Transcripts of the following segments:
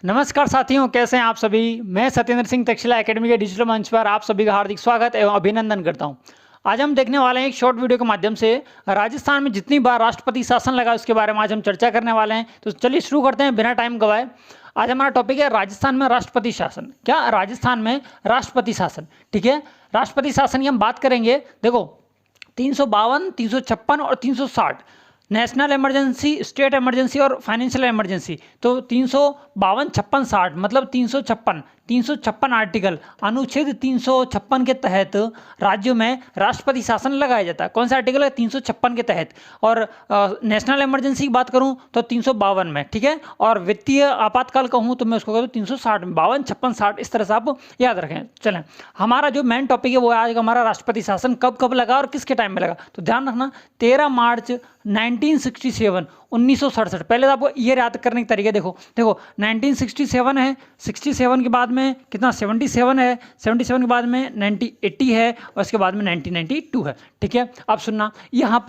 नमस्कार साथियों, कैसे हैं आप सभी। मैं सत्येंद्र सिंह तक्षशिला एकेडमी के डिजिटल मंच पर आप सभी का हार्दिक स्वागत एवं अभिनंदन करता हूं। आज हम देखने वाले हैं एक शॉर्ट वीडियो के माध्यम से राजस्थान में जितनी बार राष्ट्रपति शासन लगा उसके बारे में आज हम चर्चा करने वाले हैं। तो चलिए शुरू करते हैं बिना टाइम गवाए। आज हमारा टॉपिक है राजस्थान में राष्ट्रपति शासन। क्या राजस्थान में राष्ट्रपति शासन, ठीक है। राष्ट्रपति शासन की हम बात करेंगे। देखो 352, 356 और 360 नेशनल इमरजेंसी, स्टेट इमरजेंसी और फाइनेंशियल इमरजेंसी। तो 352, 56, 60 मतलब 356 आर्टिकल, अनुच्छेद 356 के तहत राज्यों में राष्ट्रपति शासन लगाया जाता है। कौन सा आर्टिकल है? 356 के तहत। और नेशनल इमरजेंसी की बात करूं तो 352 में, ठीक है। और वित्तीय आपातकाल कहूं तो मैं उसको कहूँ 360 में। 52, 56, 60 इस तरह से आप याद रखें। चलें, हमारा जो मेन टॉपिक है वो आज हमारा राष्ट्रपति शासन कब कब लगा और किसके टाइम में लगा। तो ध्यान रखना 13 मार्च 1967, 1967। पहले तो आपको ईयर याद करने के तरीके देखो 1967 है, 67 के बाद में कितना 77 है, 77 के बाद में 1980 है और उसके बाद में 1992 है, ठीक है। अब सुनना, यहाँ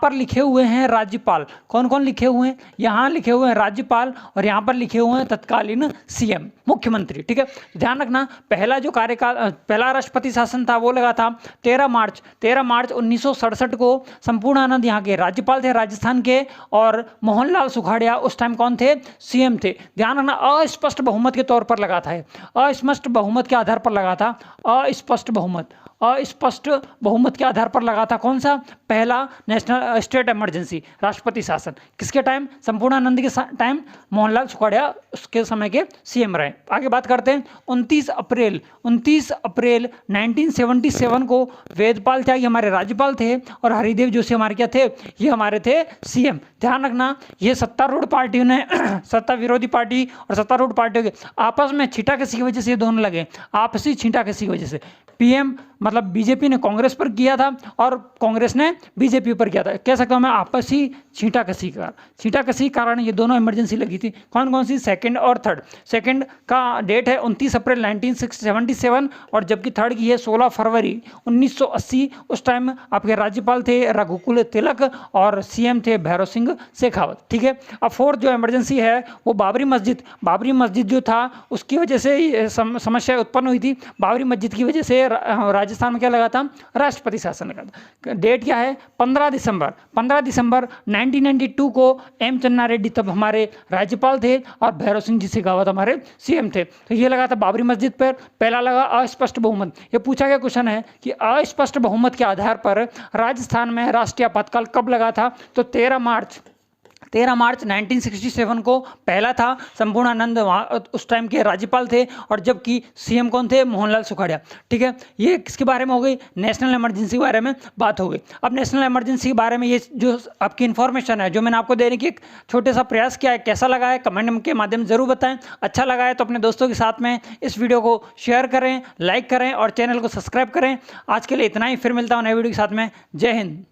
पर लिखे हुए हैं राज्यपाल। कौन कौन लिखे हुए हैं? यहाँ लिखे हुए हैं राज्यपाल और यहाँ पर लिखे हुए हैं तत्कालीन सीएम, मुख्यमंत्री, ठीक है। ध्यान रखना, पहला जो कार्यकाल, पहला राष्ट्रपति शासन था वो लगा था 13 मार्च 1967 को। संपूर्णानंद यहाँ के राज्यपाल थे राजस्थान के और मोहनलाल सुखाड़िया उस टाइम कौन थे? सीएम थे। ध्यान रखना, अस्पष्ट बहुमत के तौर पर लगा था, अस्पष्ट बहुमत के आधार पर लगा था। अस्पष्ट बहुमत के आधार पर लगा था। कौन सा? पहला नेशनल स्टेट इमरजेंसी राष्ट्रपति शासन। किसके टाइम? संपूर्णानंद के टाइम, मोहनलाल सुखाड़िया उसके समय के सीएम रहे। आगे बात करते हैं। 29 अप्रैल 1977 को वेदपाल त्यागी हमारे राज्यपाल थे और हरिदेव जोशी हमारे क्या थे? ये हमारे थे सीएम। ध्यान रखना, ये सत्तारूढ़ पार्टियों ने सत्ता विरोधी पार्टी और सत्तारूढ़ पार्टियों के आपस में छींटाकशी की वजह से ये दोनों लगे, आपसी छींटाकशी की वजह से। पीएम मतलब बीजेपी ने कांग्रेस पर किया था और कांग्रेस ने बीजेपी पर किया था। कह सकता हूं मैं आपसी छींटाकशी के कारण ये दोनों इमरजेंसी लगी थी। कौन कौन सी? सेकंड और थर्ड। सेकंड का डेट है 29 अप्रैल 1977 और जबकि थर्ड की है 16 फरवरी 1980। उस टाइम आपके राज्यपाल थे रघुकुल तिलक और सीएम थे भैरव सिंह शेखावत, ठीक है। अब फोर्थ जो इमरजेंसी है वो बाबरी मस्जिद जो था उसकी वजह से समस्या उत्पन्न हुई थी। बाबरी मस्जिद की वजह से राजस्थान में क्या लगा था? राष्ट्रपति शासन लगा था। डेट क्या है? 15 दिसंबर 1992 को एम चन्ना रेड्डी तब हमारे राज्यपाल थे और भैरव सिंह जी शेखावत हमारे सीएम थे। तो ये लगा था बाबरी मस्जिद पर। पहला लगा अस्पष्ट बहुमत। ये पूछा गया क्वेश्चन है कि अस्पष्ट बहुमत के आधार पर राजस्थान में राष्ट्रीय आपातकाल कब लगा था? तो 13 मार्च 1967 को पहला था। संपूर्णानंद वहाँ उस टाइम के राज्यपाल थे और जबकि सीएम कौन थे? मोहनलाल सुखाड़िया, ठीक है। ये किसके बारे में हो गई? नेशनल इमरजेंसी के बारे में बात हो गई। अब नेशनल इमरजेंसी के बारे में ये जो आपकी इन्फॉर्मेशन है जो मैंने आपको देने की एक छोटे सा प्रयास किया है, कैसा लगा है कमेंट के माध्यम से जरूर बताएं। अच्छा लगा है तो अपने दोस्तों के साथ में इस वीडियो को शेयर करें, लाइक करें और चैनल को सब्सक्राइब करें। आज के लिए इतना ही, फिर मिलता हूँ नए वीडियो के साथ में। जय हिंद।